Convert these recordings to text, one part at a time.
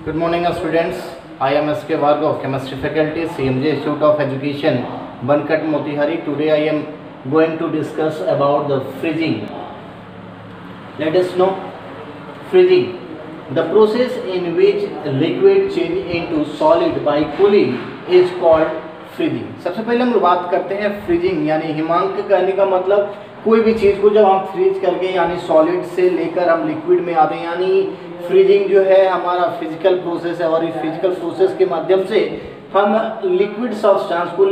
Good morning, students. I am S.K. Vargo, Chemistry Faculty, CMJ Institute of Education, Bankat Motihari. Today I am going to discuss about the freezing. Let us know freezing. The process in which liquid change into solid by cooling is called freezing. सबसे पहले हम लोग बात करते हैं freezing, यानी हिमांक कहने का मतलब कोई भी चीज़ को जब हम फ्रीज करके यानी सॉलिड से लेकर हम लिक्विड में आते हैं, यानी फ्रीजिंग जो है हमारा फिजिकल प्रोसेस है और इस फिजिकल प्रोसेस के माध्यम से हम लिक्विड सब्सटेंस को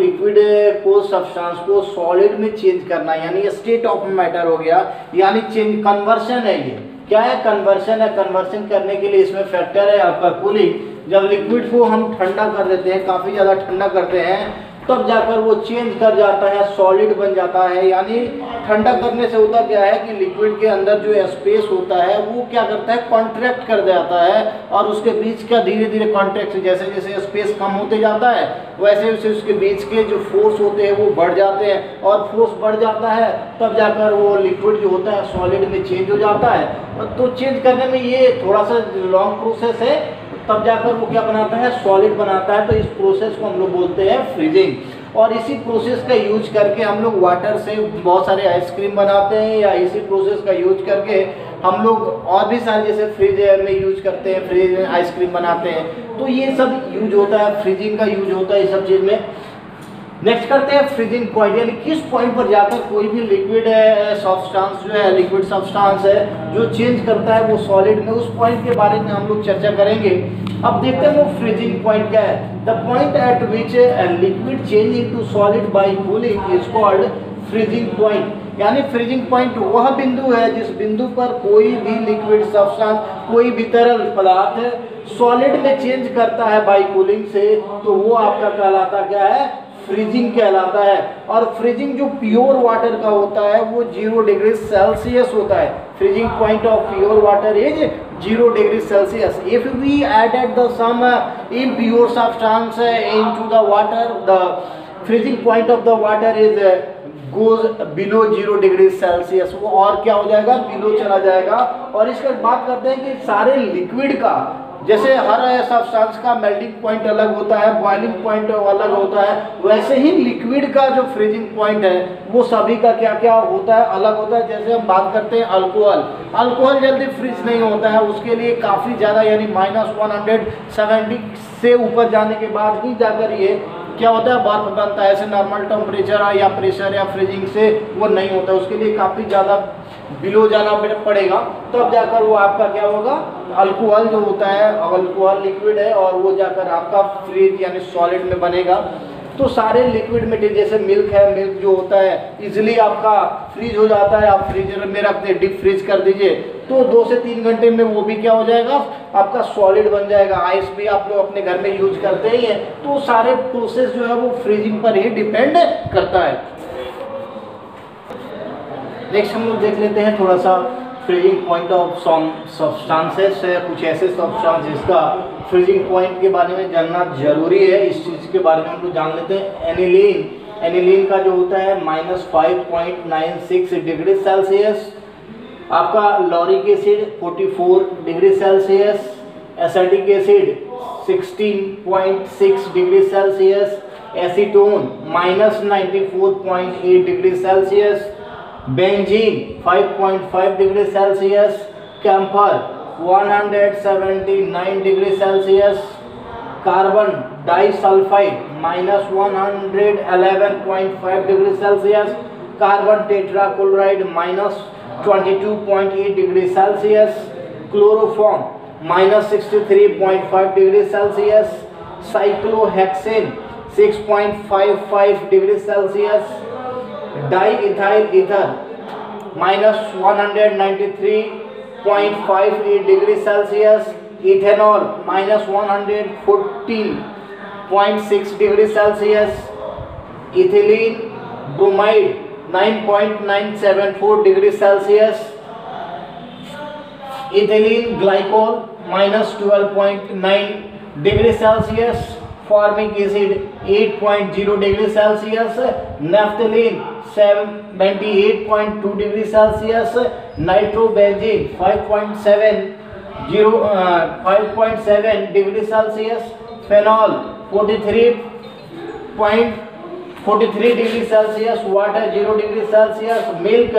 सब्सटेंस को सॉलिड में चेंज करना, यानी स्टेट ऑफ मैटर हो गया, यानी चेंज कन्वर्शन है। ये क्या है? कन्वर्शन है। कन्वर्शन करने के लिए इसमें फैक्टर है आपका कूलिंग। जब लिक्विड को हम ठंडा कर देते हैं, काफ़ी ज़्यादा ठंडा करते हैं, तब जाकर वो चेंज कर जाता है, सॉलिड बन जाता है। यानी ठंडा करने से होता क्या है कि लिक्विड के अंदर जो स्पेस होता है वो क्या करता है, कॉन्ट्रैक्ट कर जाता है, और उसके बीच का धीरे धीरे कॉन्ट्रैक्ट, जैसे जैसे स्पेस कम होते जाता है वैसे वैसे उसके बीच के जो फोर्स होते हैं वो बढ़ जाते हैं, और फोर्स बढ़ जाता है तब जाकर वो लिक्विड जो होता है सॉलिड में चेंज हो जाता है। तो चेंज करने में ये थोड़ा सा लॉन्ग प्रोसेस है, तब जाकर वो क्या बनाता है, सॉलिड बनाता है। तो इस प्रोसेस को हम लोग बोलते हैं फ्रीजिंग। और इसी प्रोसेस का यूज करके हम लोग वाटर से बहुत सारे आइसक्रीम बनाते हैं, या इसी प्रोसेस का यूज करके हम लोग और भी सारे जैसे फ्रिज में यूज करते हैं, फ्रिज में आइसक्रीम बनाते हैं। तो ये सब यूज होता है, फ्रीजिंग का यूज होता है इस सब चीज़ में। नेक्स्ट करते हैं फ्रीजिंग पॉइंट, यानी किस पॉइंट पर जाकर कोई भी लिक्विड सब्सटेंस जो है, लिक्विड सब्सटेंस है जो चेंज करता है वो सॉलिड में, उस पॉइंट के बारे में हम लोग चर्चा करेंगे। अब देखते हैं वो फ्रीजिंग पॉइंट क्या है। The point eight which liquid change into solid bye cooling is called freezing point. यानी फ्रीजिंग पॉइंट वह बिंदु है जिस बिंदु पर कोई भी लिक्विड सब्सटेंस, कोई भी तरल पदार्थ सॉलिड में चेंज करता है बाय कूलिंग से, तो वो आपका कहलाता क्या है, फ्रीजिंग कहलाता है। और फ्रीजिंग जो प्योर वाटर का होता है वो 0 डिग्री सेल्सियस होता है। Freezing point of pure water is 0 degree Celsius. If we added the some impure substance into the water, the freezing point of the water is goes below 0 degree Celsius. वो और क्या हो जाएगा, below चला जाएगा। और इसके बात करते हैं कि सारे लिक्विड का, जैसे हर सब्सटेंस का मेल्टिंग पॉइंट अलग होता है, बॉइलिंग पॉइंट अलग होता है, वैसे ही लिक्विड का जो फ्रीजिंग पॉइंट है वो सभी का क्या क्या होता है, अलग होता है। जैसे हम बात करते हैं अल्कोहल जल्दी फ्रीज नहीं होता है, उसके लिए काफ़ी ज़्यादा यानी -170 से ऊपर जाने के बाद ही जाकर ये क्या होता है, बर्फ बनता है। ऐसे नॉर्मल टेम्परेचर या प्रेशर या फ्रीजिंग से वो नहीं होता, उसके लिए काफ़ी ज़्यादा बिलो जाना पड़ेगा, तब जाकर वो आपका क्या होगा, अल्कोहल जो होता है, अल्कोहल लिक्विड है और वो जाकर आपका फ्रीज यानी सॉलिड में बनेगा। तो सारे लिक्विड में जैसे मिल्क है, मिल्क जो होता है इजीली आपका फ्रीज हो जाता है, आप फ्रीजर में रख दे, डीप फ्रीज कर दीजिए तो 2 से 3 घंटे में वो भी क्या हो जाएगा, आपका सॉलिड बन जाएगा। आइस भी आप लोग अपने घर में यूज करते ही हैं। तो सारे प्रोसेस जो है वो फ्रीजिंग पर ही डिपेंड करता है। नेक्स्ट हम लोग देख लेते हैं थोड़ा सा फ्रीजिंग पॉइंट ऑफ सब्सटेंसेस है, कुछ ऐसे सब्सटेंस जिसका फ्रीजिंग पॉइंट के बारे में जानना जरूरी है। इस चीज़ के बारे में हम लोग जान लेते हैं। एनिलीन का जो होता है -5.96 डिग्री सेल्सियस, आपका lauric acid 44 degree Celsius, acetic acid 16.6 degree Celsius, acetone -94.8 degree Celsius, benzene 5.5 degree Celsius, camphor 179 degree Celsius, carbon disulphide -111.5 degree Celsius, carbon tetrachloride -22.8 degree Celsius, chloroform -63.5 degree Celsius, cyclohexane 6.55 degree Celsius, diethyl ether -193.58 degree Celsius, ethanol -114.6 degree Celsius, ethylene bromide 9.974 degree Celsius, ethylene glycol -12.9 degree Celsius, formic acid 8.0 degree Celsius, naphthalene 78.2 degree Celsius, nitrobenzene 5.7 5.7 degree Celsius, phenol 43 degree Celsius, water 0 degree Celsius, milk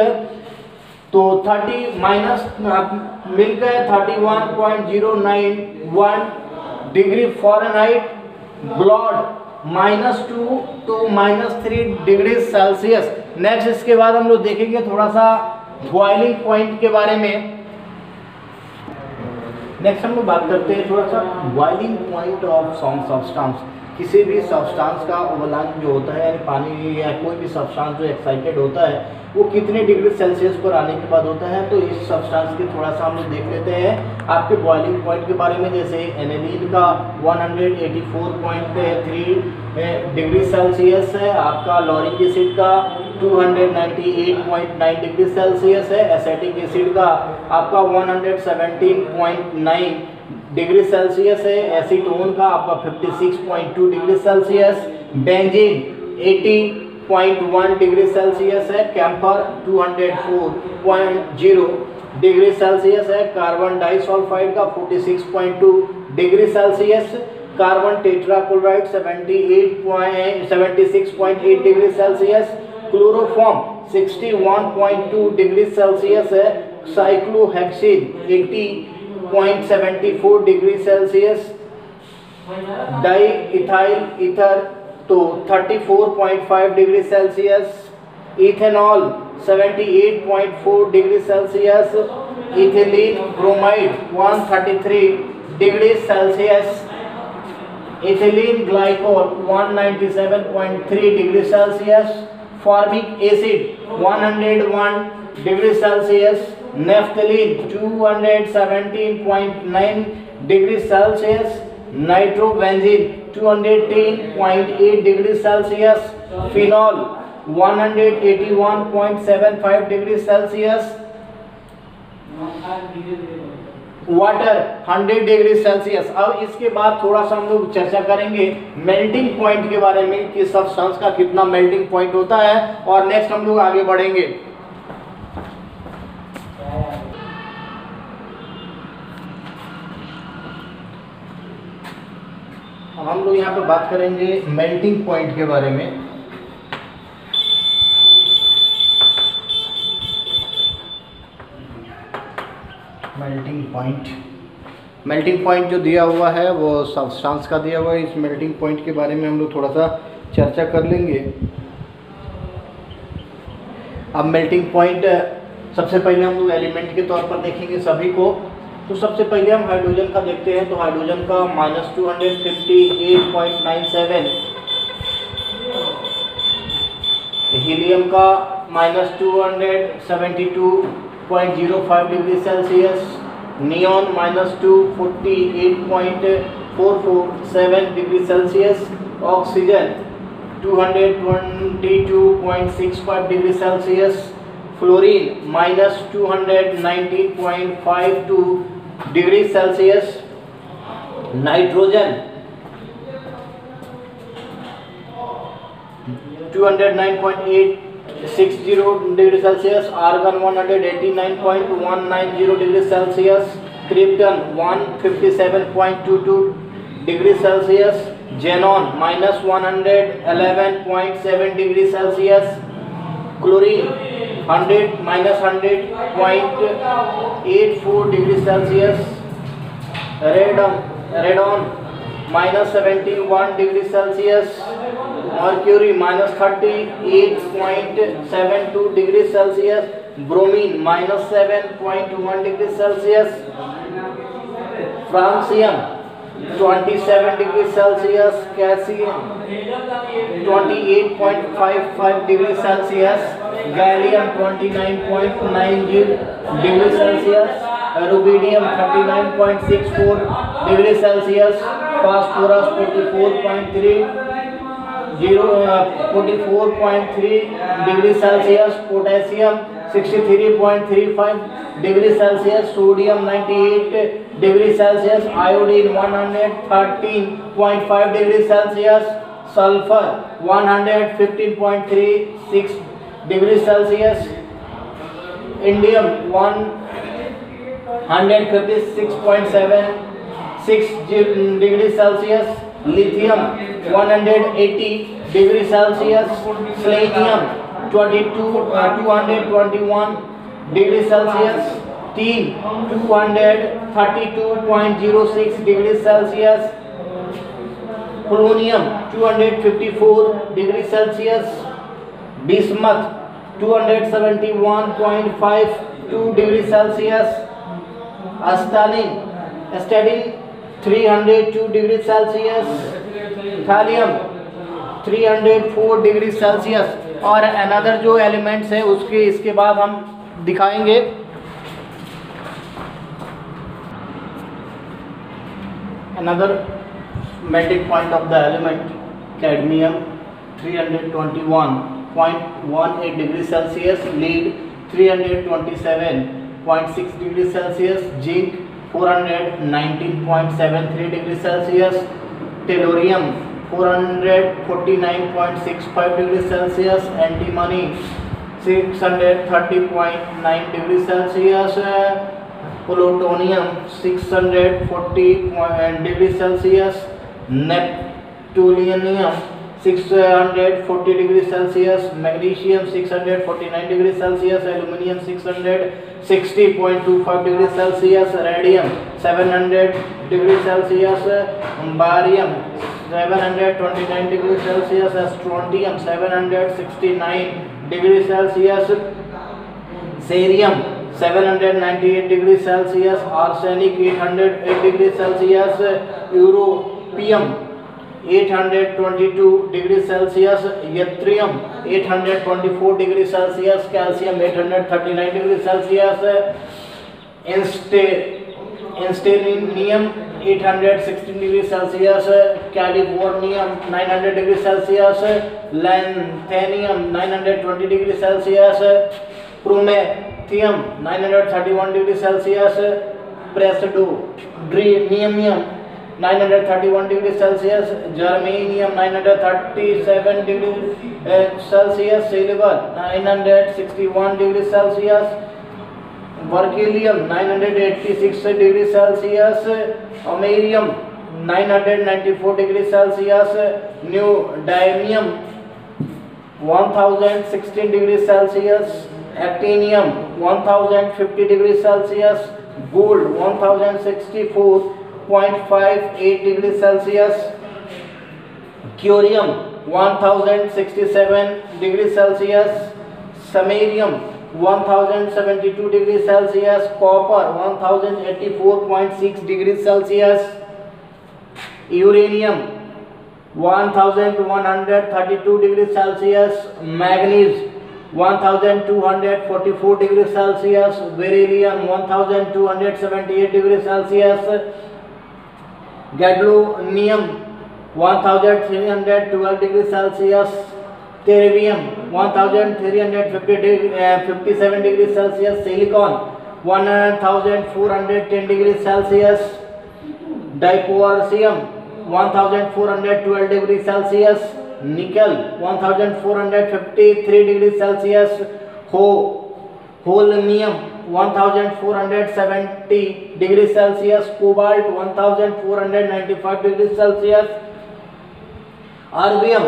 तो 30 minus milk है 31.091 degree Fahrenheit, blood -2 to -3 degree Celsius. Next इसके बाद हम लोग देखेंगे थोड़ा सा boiling point के बारे में। नेक्स्ट हम लोग बात करते हैं थोड़ा सा boiling point of some substance. किसी भी सब्सटेंस का उबलान जो होता है यानी पानी या कोई भी सब्सटेंस जो एक्साइटेड होता है वो कितने डिग्री सेल्सियस पर आने के बाद होता है, तो इस सब्सटेंस की थोड़ा सा हम लोग देख लेते हैं आपके बॉइलिंग पॉइंट के बारे में। जैसे एनिलीन का 184.3 डिग्री सेल्सियस है, आपका लॉरिक एसिड का 298.9 डिग्री सेल्सियस है, एसिटिक एसिड का आपका 117.9 डिग्री सेल्सियस है, एसीटोन का आपका 56.2 degree Celsius, benzene 80.1 degree Celsius है, कैम्फर 204.0 डिग्री सेल्सियस है, कार्बन डाइसल्फाइड का 46.2 degree Celsius, carbon tetrachloride 76.8 degree Celsius, chloroform 61.2 degree Celsius है, cyclohexene 80.74 degree Celsius, diethyl ether तो 34.5 degree Celsius, ethanol 78.4 degree Celsius, ethylene bromide 133 degree Celsius, ethylene glycol 197.3 degree Celsius, formic acid 101 degree Celsius, naphthalene 217.9 degree Celsius, nitrobenzene 210.8 degree Celsius, phenol 181.75 degree Celsius, water 100 degree Celsius. अब इसके बाद थोड़ा सा हम लोग चर्चा करेंगे मेल्टिंग पॉइंट के बारे में कि सब्सटेंस का कितना मेल्टिंग पॉइंट होता है, और नेक्स्ट हम लोग आगे बढ़ेंगे। हम लोग यहाँ पे बात करेंगे मेल्टिंग पॉइंट के बारे में। मेल्टिंग पॉइंट जो दिया हुआ है वो सब्सटेंस का दिया हुआ है। इस मेल्टिंग पॉइंट के बारे में हम लोग थोड़ा सा चर्चा कर लेंगे। अब मेल्टिंग पॉइंट सबसे पहले हम लोग एलिमेंट के तौर पर देखेंगे सभी को। तो सबसे पहले हम हाइड्रोजन का देखते हैं। तो हाइड्रोजन का -258.97, हीलियम का -272.05 degree Celsius, neon -248.447 degree Celsius, oxygen 222.65 degree Celsius, fluorine -219.52 degree Celsius, nitrogen 209.860 degree Celsius, argon 189.190 degree Celsius, krypton 157.22 degree Celsius, xenon -111.7 degree Celsius, chlorine 100.84 degree Celsius, radon -71 degree Celsius, mercury -38.72 degree Celsius, bromine -7.1 degree Celsius, francium 27 degree Celsius, calcium 28.55 degree Celsius, gallium 29.90 degree Celsius, rubidium 39.64 degree Celsius, phosphorus 44.3 degree Celsius, potassium 63.35 degree Celsius, sodium 98 degree Celsius, iodine 113.5 degree Celsius, sulphur 115.36 degree Celsius, indium 156.76 degree Celsius, lithium 180 degree Celsius, selenium 221 degree Celsius, tin 232.06 degree Celsius, polonium 254 degree Celsius, bismuth 271.52 degree Celsius, stadin 302 degree Celsius, thallium 304 degree Celsius. और another जो elements है उसके इसके बाद हम दिखाएंगे। Another melting point of the element cadmium 321.18 degree Celsius, lead 327.6 degree Celsius, zinc 419.73 degree Celsius, tellurium 449.65 degree Celsius, antimony 630.9 degree Celsius, plutonium 640 degree Celsius, neptunium 640 degree Celsius, magnesium 649 degree Celsius, aluminium 660.25 degree Celsius, radium 700 degree Celsius, barium 729 degree Celsius, strontium 769 degree Celsius, cerium 798 degree Celsius, arsenic 808 degree Celsius, europium 822 degree Celsius, yttrium 824 degree Celsius, calcium 839 degree Celsius, einsteinium 816 degree Celsius, californium 900 degree Celsius, lanthanum 920 degree Celsius, promethium 931 degree Celsius, praseodymium 931 degree Celsius, germanium 937 degree Celsius, silver 961 degree Celsius, berkelium 986 degree Celsius, americium 994 degree Celsius, neodymium 1016 degree Celsius, actinium 1050 degree Celsius, gold 1064.58 degree Celsius, curium 1067 degree Celsius, samarium 1072 degree Celsius, copper 1084.6 degree Celsius, uranium 1132 degree Celsius, manganese 1244 degree Celsius, beryllium 1278 degree Celsius, gadolinium 1312 degree Celsius, terbium 1357 degree Celsius, silicon 1410 degree Celsius, dysprosium 1412 degree Celsius, nickel 1453 degree Celsius, holmium 1470 degree Celsius, cobalt 1495 degree Celsius, erbium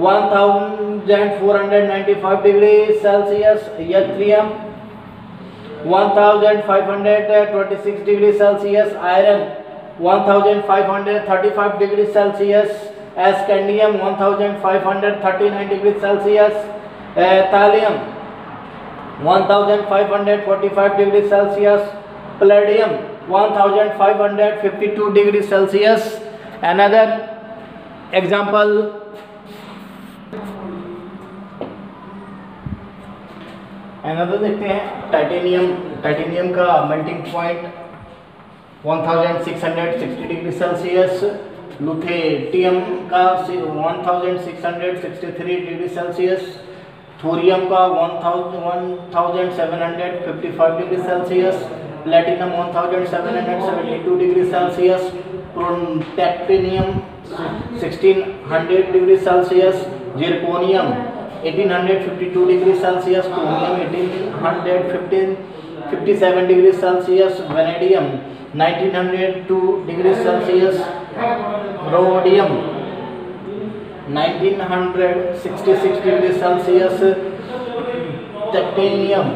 1495 degree Celsius, yttrium 1526 degree Celsius, iron 1535 degree Celsius, scandium 1539 degree Celsius, thulium 1545 degree Celsius, palladium 1552 degree Celsius. Another example देखते हैं titanium का melting point 1660 degree Celsius, लुथेटियम का 1663 degree Celsius, thorium का 1755 degree Celsius, platinum 1772 degree Celsius, protactinium 1600 degree Celsius, zirconium 1852 degree Celsius, chromium 1815 57 degrees Celsius. Vanadium 1902 degrees Celsius. Rhodium 1966 degrees Celsius. Titanium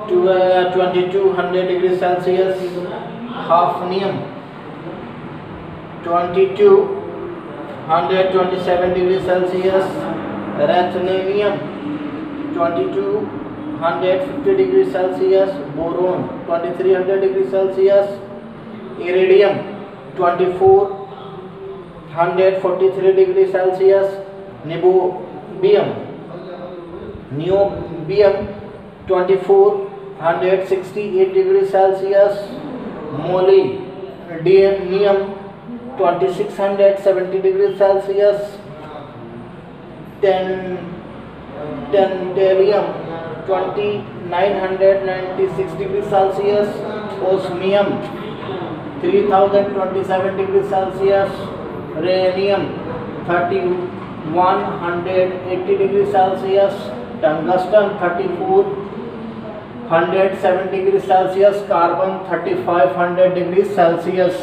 2200 degrees Celsius. Hafnium 2227 degrees Celsius. Ruthenium 2250 degrees Celsius. Boron 2300 degrees Celsius. Iridium 2443 degrees Celsius. Niobium 2468 degrees Celsius. Molybdenum 2670 degrees Celsius. Tantalum 2996 degrees Celsius. Osmium 3027 degrees Celsius. Rhenium 3180 degrees Celsius. Tungsten 3407 degrees Celsius. Carbon 3500 degrees Celsius.